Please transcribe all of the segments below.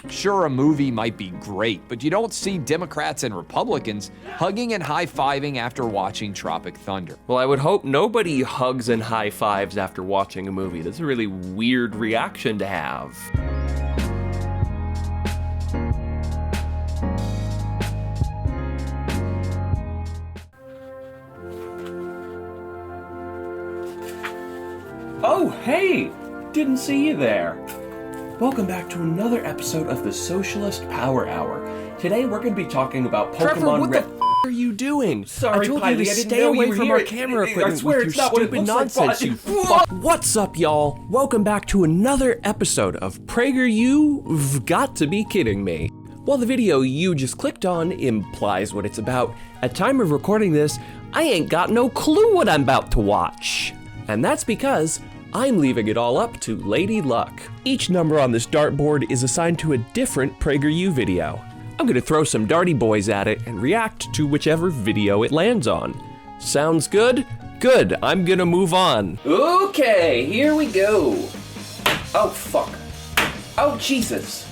Sure, a movie might be great, but you don't see Democrats and Republicans hugging and high-fiving after watching Tropic Thunder. Well, I would hope nobody hugs and high-fives after watching a movie. That's a really weird reaction to have. Oh, hey! Didn't see you there. Welcome back to another episode of the Socialist Power Hour. Today we're going to be talking about Pokemon Trevor, what Red. the f*** are you doing? Sorry, I told Piley, you to I didn't stay know away you were from here. our camera I equipment swear with it's your not what it stupid looks like, nonsense, but- you fuck. What's up, y'all? Welcome back to another episode of PragerU. You've got to be kidding me. While the video you just clicked on implies what it's about, at time of recording this, I ain't got no clue what I'm about to watch. And that's because I'm leaving it all up to Lady Luck. Each number on this dartboard is assigned to a different PragerU video. I'm gonna throw some darty boys at it and react to whichever video it lands on. Sounds good? Good, I'm gonna move on. Okay, here we go. Oh, fuck. Oh, Jesus.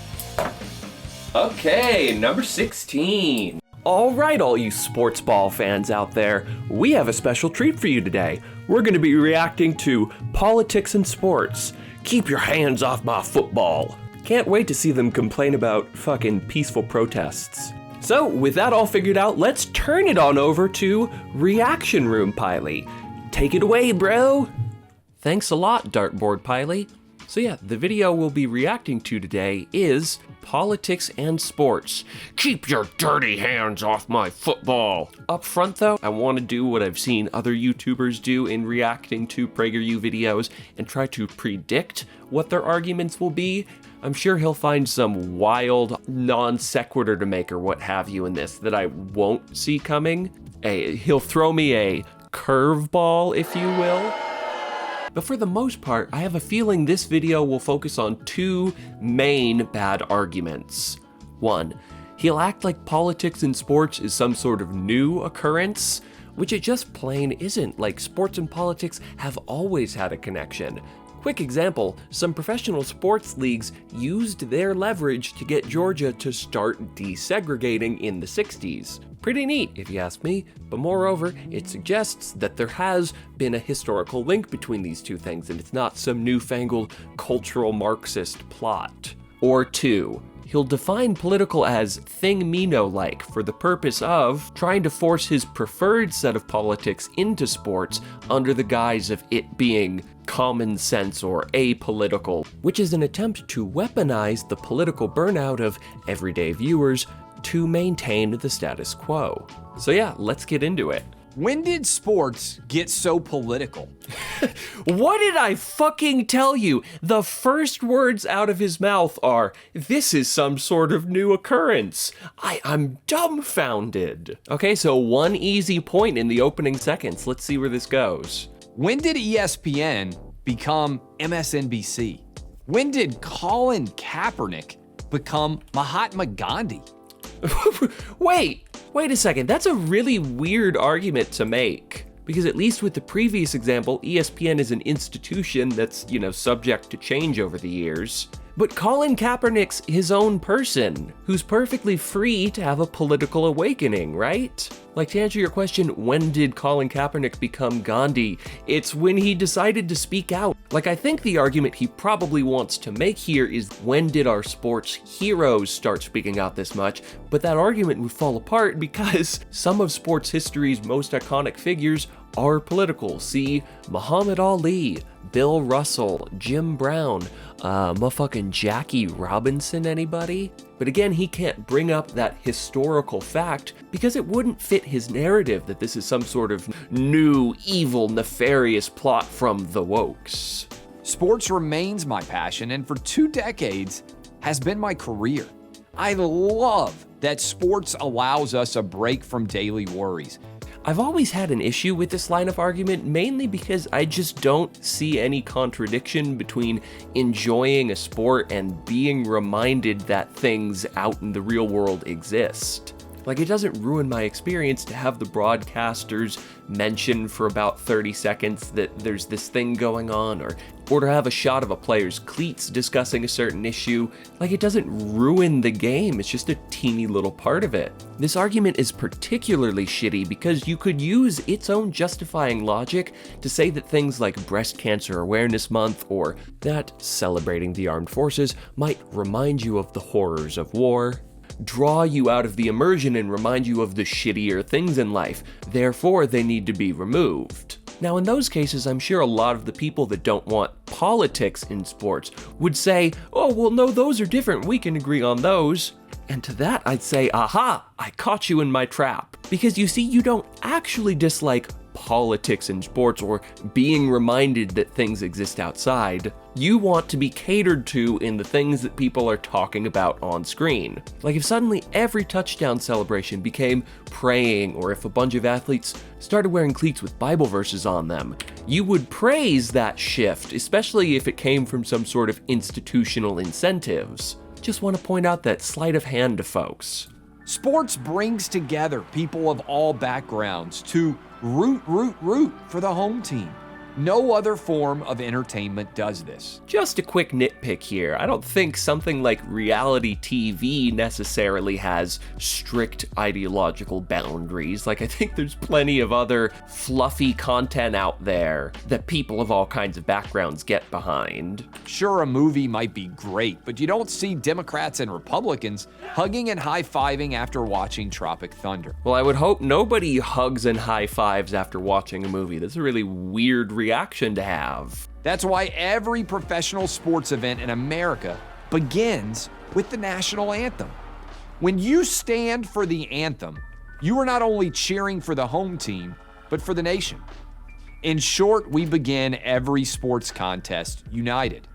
Okay, number 16. All right, all you sports ball fans out there, we have a special treat for you today. We're gonna be reacting to politics and sports. Keep your hands off my football. Can't wait to see them complain about fucking peaceful protests. So, with that all figured out, let's turn it on over to Reaction Room, Piley. Take it away, bro. Thanks a lot, Dartboard Piley. So yeah, the video we'll be reacting to today is politics and sports. Keep your dirty hands off my football. Up front though, I want to do what I've seen other YouTubers do in reacting to PragerU videos and try to predict what their arguments will be. I'm sure he'll find some wild non sequitur to make or what have you in this that I won't see coming. He'll throw me a curveball, if you will. But for the most part, I have a feeling this video will focus on two main bad arguments. One, he'll act like politics and sports is some sort of new occurrence, which it just plain isn't. Like, sports and politics have always had a connection. Quick example, some professional sports leagues used their leverage to get Georgia to start desegregating in the 60s. Pretty neat, if you ask me, but moreover, it suggests that there has been a historical link between these two things, and it's not some newfangled cultural Marxist plot. Or two, he'll define political as thing me no like for the purpose of trying to force his preferred set of politics into sports under the guise of it being common sense or apolitical, which is an attempt to weaponize the political burnout of everyday viewers to maintain the status quo. So yeah, let's get into it. When did sports get so political? What did I fucking tell you? The first words out of his mouth are, this is some sort of new occurrence. I'm dumbfounded. Okay, so one easy point in the opening seconds. Let's see where this goes. When did ESPN become MSNBC? When did Colin Kaepernick become Mahatma Gandhi? Wait a second. That's a really weird argument to make. Because at least with the previous example, ESPN is an institution that's, subject to change over the years. But Colin Kaepernick's his own person, who's perfectly free to have a political awakening, right? Like, to answer your question, when did Colin Kaepernick become Gandhi? It's when he decided to speak out. Like, I think the argument he probably wants to make here is, when did our sports heroes start speaking out this much? But that argument would fall apart because some of sports history's most iconic figures are political. See Muhammad Ali, Bill Russell, Jim Brown, motherfucking Jackie Robinson, anybody? But again, he can't bring up that historical fact because it wouldn't fit his narrative that this is some sort of new, evil, nefarious plot from the wokes. Sports remains my passion and for 2 decades has been my career. I love that sports allows us a break from daily worries. I've always had an issue with this line of argument, mainly because I just don't see any contradiction between enjoying a sport and being reminded that things out in the real world exist. Like, it doesn't ruin my experience to have the broadcasters mention for about 30 seconds that there's this thing going on, or to have a shot of a player's cleats discussing a certain issue. Like, it doesn't ruin the game, it's just a teeny little part of it. This argument is particularly shitty because you could use its own justifying logic to say that things like Breast Cancer Awareness Month or that celebrating the armed forces might remind you of the horrors of war, draw you out of the immersion and remind you of the shittier things in life. Therefore, they need to be removed. Now, in those cases, I'm sure a lot of the people that don't want politics in sports would say, oh, well, no, those are different. We can agree on those. And to that, I'd say, aha, I caught you in my trap. Because you see, you don't actually dislike politics in sports or being reminded that things exist outside. You want to be catered to in the things that people are talking about on screen. Like if suddenly every touchdown celebration became praying, or if a bunch of athletes started wearing cleats with Bible verses on them, you would praise that shift, especially if it came from some sort of institutional incentives. Just want to point out that sleight of hand to folks. Sports brings together people of all backgrounds to root for the home team. No other form of entertainment does this. Just a quick nitpick here. I don't think something like reality TV necessarily has strict ideological boundaries. Like, I think there's plenty of other fluffy content out there that people of all kinds of backgrounds get behind. Sure, a movie might be great, but you don't see Democrats and Republicans hugging and high-fiving after watching Tropic Thunder. Well, I would hope nobody hugs and high-fives after watching a movie. That's a really weird reaction to have. That's why every professional sports event in America begins with the national anthem. When you stand for the anthem, you are not only cheering for the home team, but for the nation. In short, we begin every sports contest united.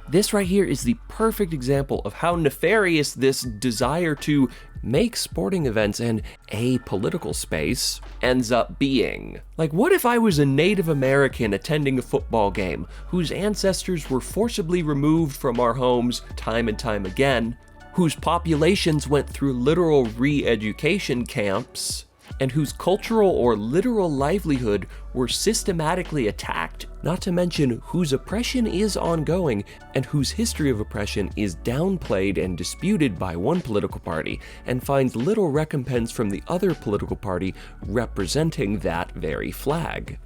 This right here is the perfect example of how nefarious this desire to make sporting events and a political space ends up being. Like, what if I was a Native American attending a football game whose ancestors were forcibly removed from our homes time and time again, whose populations went through literal re-education camps, and whose cultural or literal livelihood were systematically attacked, not to mention whose oppression is ongoing and whose history of oppression is downplayed and disputed by one political party and finds little recompense from the other political party representing that very flag.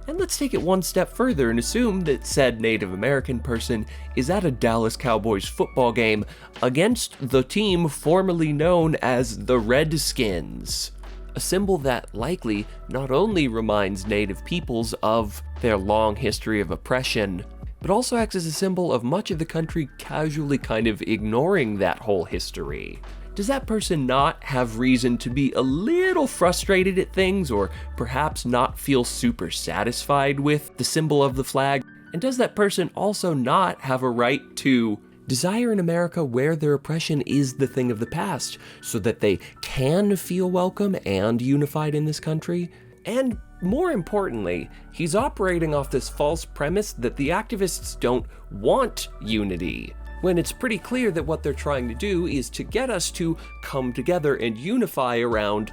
And let's take it one step further and assume that said Native American person is at a Dallas Cowboys football game against the team formerly known as the Redskins. A symbol that likely not only reminds Native peoples of their long history of oppression, but also acts as a symbol of much of the country casually kind of ignoring that whole history. Does that person not have reason to be a little frustrated at things, or perhaps not feel super satisfied with the symbol of the flag? And does that person also not have a right to desire an America where their oppression is the thing of the past, so that they can feel welcome and unified in this country? And more importantly, he's operating off this false premise that the activists don't want unity, when it's pretty clear that what they're trying to do is to get us to come together and unify around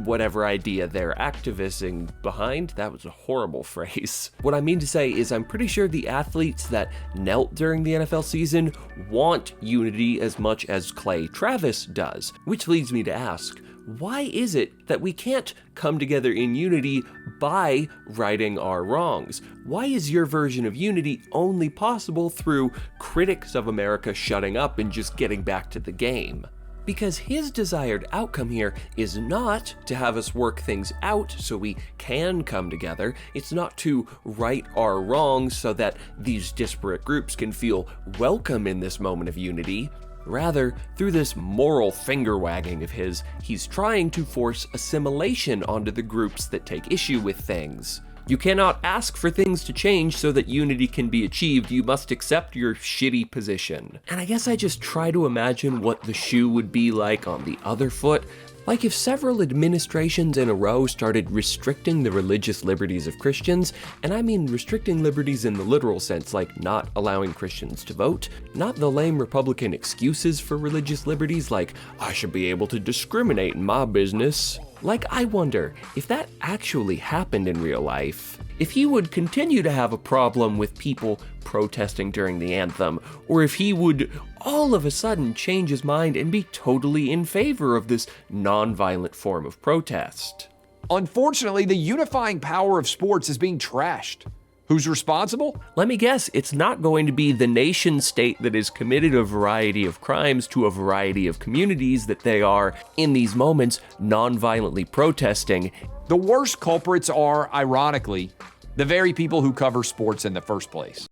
whatever idea they're activisting behind. That was a horrible phrase. What I mean to say is I'm pretty sure the athletes that knelt during the NFL season want unity as much as Clay Travis does, which leads me to ask, why is it that we can't come together in unity by righting our wrongs? Why is your version of unity only possible through critics of America shutting up and just getting back to the game? Because his desired outcome here is not to have us work things out so we can come together. It's not to right our wrongs so that these disparate groups can feel welcome in this moment of unity. Rather, through this moral finger-wagging of his, he's trying to force assimilation onto the groups that take issue with things. You cannot ask for things to change so that unity can be achieved. You must accept your shitty position. And I guess I just try to imagine what the shoe would be like on the other foot. Like if several administrations in a row started restricting the religious liberties of Christians, and I mean restricting liberties in the literal sense, like not allowing Christians to vote, not the lame Republican excuses for religious liberties like, I should be able to discriminate in my business. Like, I wonder if that actually happened in real life, if he would continue to have a problem with people protesting during the anthem, or if he would all of a sudden change his mind and be totally in favor of this non-violent form of protest. Unfortunately, the unifying power of sports is being trashed. Who's responsible? Let me guess, it's not going to be the nation state that has committed a variety of crimes to a variety of communities that they are, in these moments, non-violently protesting. The worst culprits are, ironically, the very people who cover sports in the first place.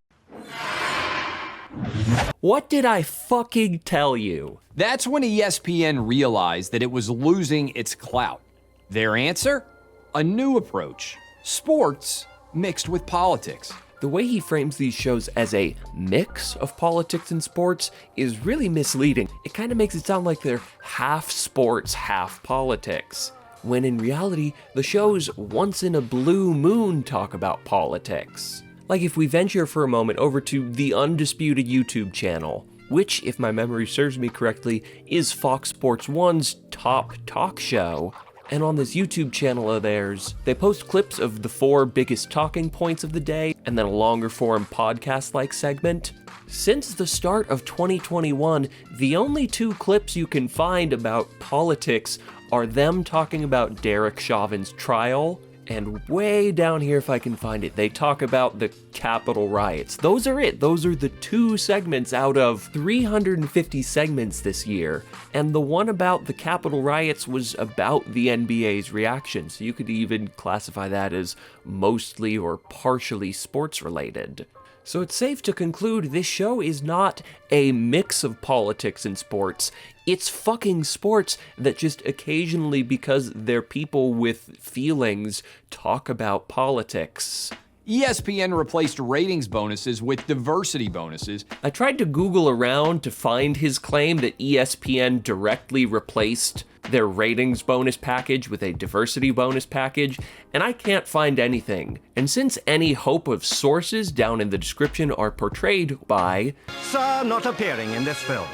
What did I fucking tell you? That's when ESPN realized that it was losing its clout. Their answer? A new approach. Sports mixed with politics. The way he frames these shows as a mix of politics and sports is really misleading. It kind of makes it sound like they're half sports, half politics, when in reality, the shows once in a blue moon talk about politics. Like if we venture for a moment over to the Undisputed YouTube channel, which, if my memory serves me correctly, is Fox Sports 1's top talk show. And on this YouTube channel of theirs, they post clips of the 4 biggest talking points of the day, and then a longer form podcast-like segment. Since the start of 2021, the only 2 clips you can find about politics are them talking about Derek Chauvin's trial, and way down here, if I can find it, they talk about the Capitol riots. Those are it. Those are the 2 segments out of 350 segments this year. And the one about the Capitol riots was about the NBA's reaction, so you could even classify that as mostly or partially sports related. So it's safe to conclude this show is not a mix of politics and sports. It's fucking sports that just occasionally, because they're people with feelings, talk about politics. ESPN replaced ratings bonuses with diversity bonuses. I tried to Google around to find his claim that ESPN directly replaced their ratings bonus package with a diversity bonus package, and I can't find anything. And since any hope of sources down in the description are portrayed by Sir not appearing in this film,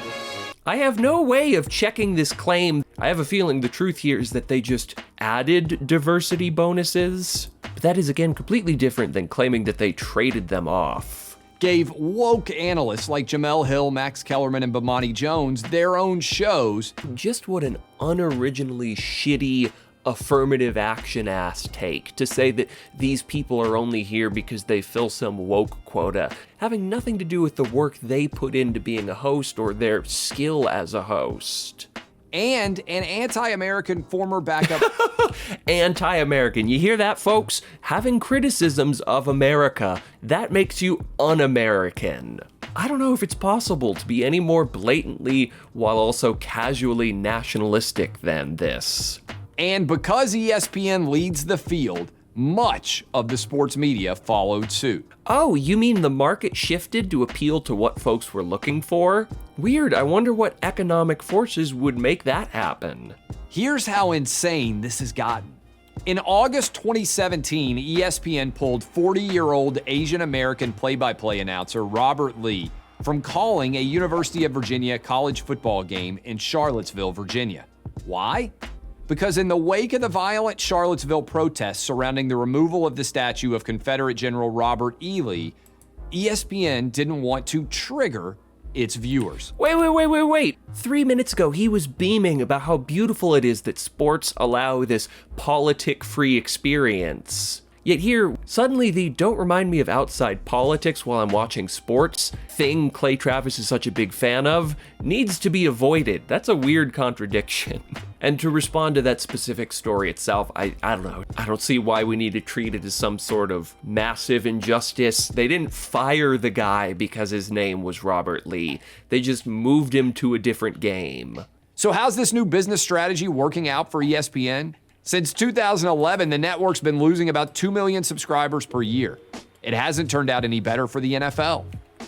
I have no way of checking this claim. I have a feeling the truth here is that they just added diversity bonuses. But that is again completely different than claiming that they traded them off. Gave woke analysts like Jamel Hill, Max Kellerman, and Bomani Jones their own shows. Just what an unoriginally shitty affirmative action ass take to say that these people are only here because they fill some woke quota, having nothing to do with the work they put into being a host or their skill as a host. And an anti-American former backup. Anti-American. You hear that, folks? Having criticisms of America, that makes you un-American. I don't know if it's possible to be any more blatantly while also casually nationalistic than this. And because ESPN leads the field, much of the sports media followed suit. Oh, you mean the market shifted to appeal to what folks were looking for? Weird, I wonder what economic forces would make that happen. Here's how insane this has gotten. In August 2017, ESPN pulled 40-year-old Asian American play-by-play announcer Robert Lee from calling a University of Virginia college football game in Charlottesville, Virginia. Why? Because in the wake of the violent Charlottesville protests surrounding the removal of the statue of Confederate General Robert E. Lee, ESPN didn't want to trigger its viewers. Wait. 3 minutes ago, he was beaming about how beautiful it is that sports allow this politic-free experience. Yet here, suddenly the don't remind me of outside politics while I'm watching sports thing Clay Travis is such a big fan of needs to be avoided. That's a weird contradiction. And to respond to that specific story itself, I don't know. I don't see why we need to treat it as some sort of massive injustice. They didn't fire the guy because his name was Robert Lee. They just moved him to a different game. So how's this new business strategy working out for ESPN? Since 2011, the network's been losing about 2 million subscribers per year. It hasn't turned out any better for the NFL.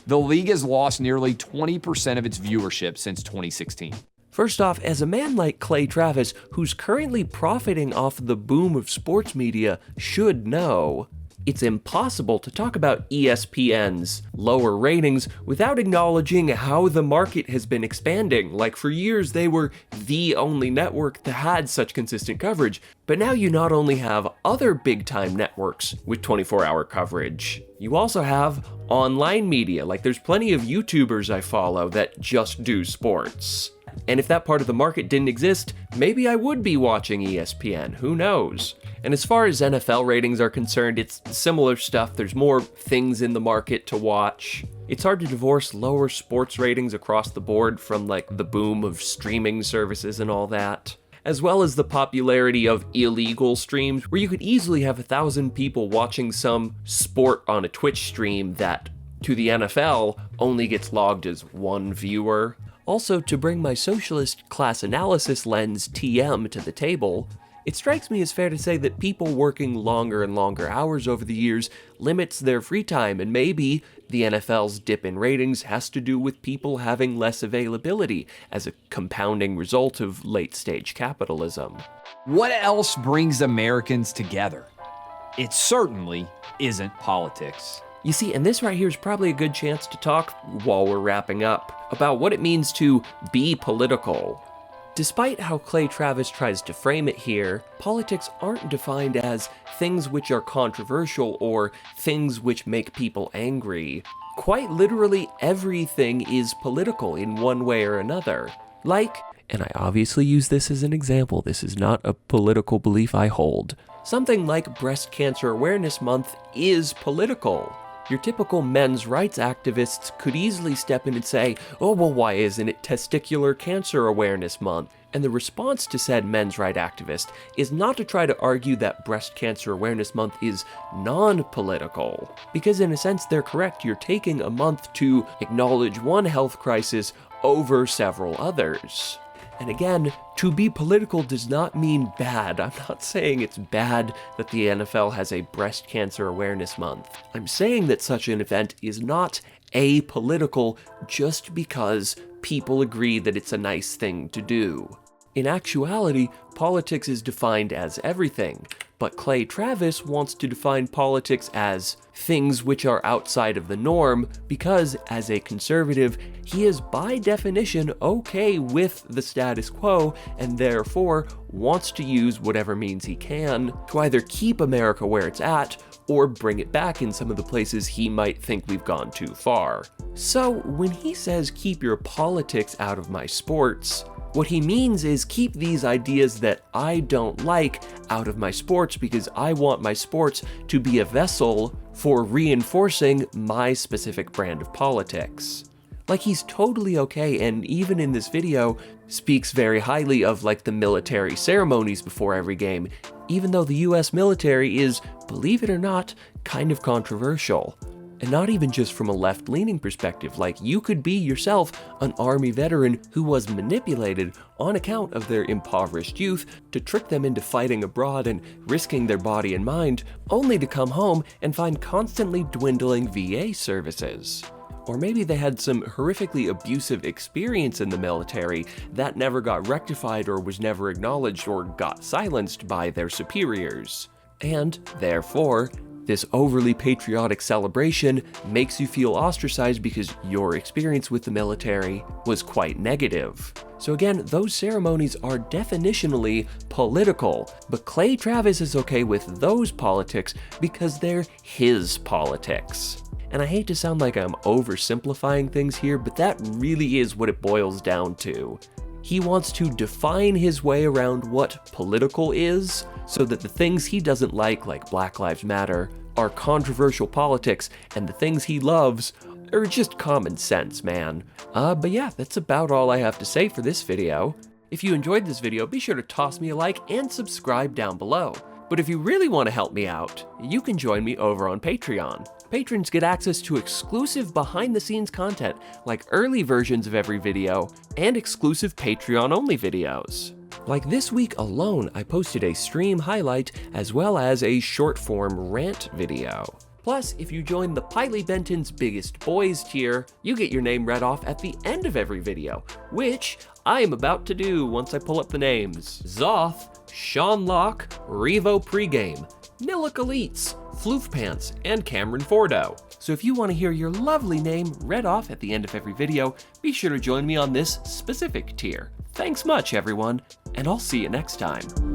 The league has lost nearly 20% of its viewership since 2016. First off, as a man like Clay Travis, who's currently profiting off the boom of sports media, should know, it's impossible to talk about ESPN's lower ratings without acknowledging how the market has been expanding. Like, for years, they were the only network that had such consistent coverage. But now you not only have other big-time networks with 24-hour coverage, you also have online media. Like, there's plenty of YouTubers I follow that just do sports. And if that part of the market didn't exist, maybe I would be watching ESPN, who knows? And as far as NFL ratings are concerned, it's similar stuff. There's more things in the market to watch. It's hard to divorce lower sports ratings across the board from like the boom of streaming services and all that, as well as the popularity of illegal streams where you could easily have 1,000 people watching some sport on a Twitch stream that, to the NFL, only gets logged as one viewer. Also, to bring my socialist class analysis lens TM to the table, it strikes me as fair to say that people working longer and longer hours over the years limits their free time, and maybe the NFL's dip in ratings has to do with people having less availability as a compounding result of late-stage capitalism. What else brings Americans together? It certainly isn't politics. You see, and this right here is probably a good chance to talk, while we're wrapping up, about what it means to be political. Despite how Clay Travis tries to frame it here, politics aren't defined as things which are controversial or things which make people angry. Quite literally everything is political in one way or another. Like, and I obviously use this as an example, this is not a political belief I hold, something like Breast Cancer Awareness Month is political. Your typical men's rights activists could easily step in and say, oh, well, why isn't it Testicular Cancer Awareness Month? And the response to said men's rights activist is not to try to argue that Breast Cancer Awareness Month is non-political. Because in a sense, they're correct. You're taking a month to acknowledge one health crisis over several others. And again, to be political does not mean bad. I'm not saying it's bad that the NFL has a Breast Cancer Awareness Month. I'm saying that such an event is not apolitical just because people agree that it's a nice thing to do. In actuality, politics is defined as everything, but Clay Travis wants to define politics as things which are outside of the norm because, as a conservative, he is by definition okay with the status quo and therefore wants to use whatever means he can to either keep America where it's at or bring it back in some of the places he might think we've gone too far. So when he says keep your politics out of my sports, what he means is keep these ideas that I don't like out of my sports because I want my sports to be a vessel for reinforcing my specific brand of politics. Like, he's totally okay, and even in this video, speaks very highly of like the military ceremonies before every game, even though the US military is, believe it or not, kind of controversial. And not even just from a left-leaning perspective, like you could be yourself an Army veteran who was manipulated on account of their impoverished youth to trick them into fighting abroad and risking their body and mind, only to come home and find constantly dwindling VA services. Or maybe they had some horrifically abusive experience in the military that never got rectified or was never acknowledged or got silenced by their superiors. And, therefore, this overly patriotic celebration makes you feel ostracized because your experience with the military was quite negative. So again, those ceremonies are definitionally political, but Clay Travis is okay with those politics because they're his politics. And I hate to sound like I'm oversimplifying things here, but that really is what it boils down to. He wants to define his way around what political is, so that the things he doesn't like Black Lives Matter, are controversial politics, and the things he loves are just common sense, man. But yeah, that's about all I have to say for this video. If you enjoyed this video, be sure to toss me a like and subscribe down below. But if you really want to help me out, you can join me over on Patreon. Patrons get access to exclusive behind-the-scenes content, like early versions of every video, and exclusive Patreon-only videos. Like this week alone, I posted a stream highlight as well as a short-form rant video. Plus, if you join the Piley Benton's Biggest Boys tier, you get your name read off at the end of every video, which I am about to do once I pull up the names. Zoth, Sean Locke, Revo Pregame, Nilic Elites, Floof Pants, and Cameron Fordo. So if you want to hear your lovely name read off at the end of every video, be sure to join me on this specific tier. Thanks much, everyone, and I'll see you next time.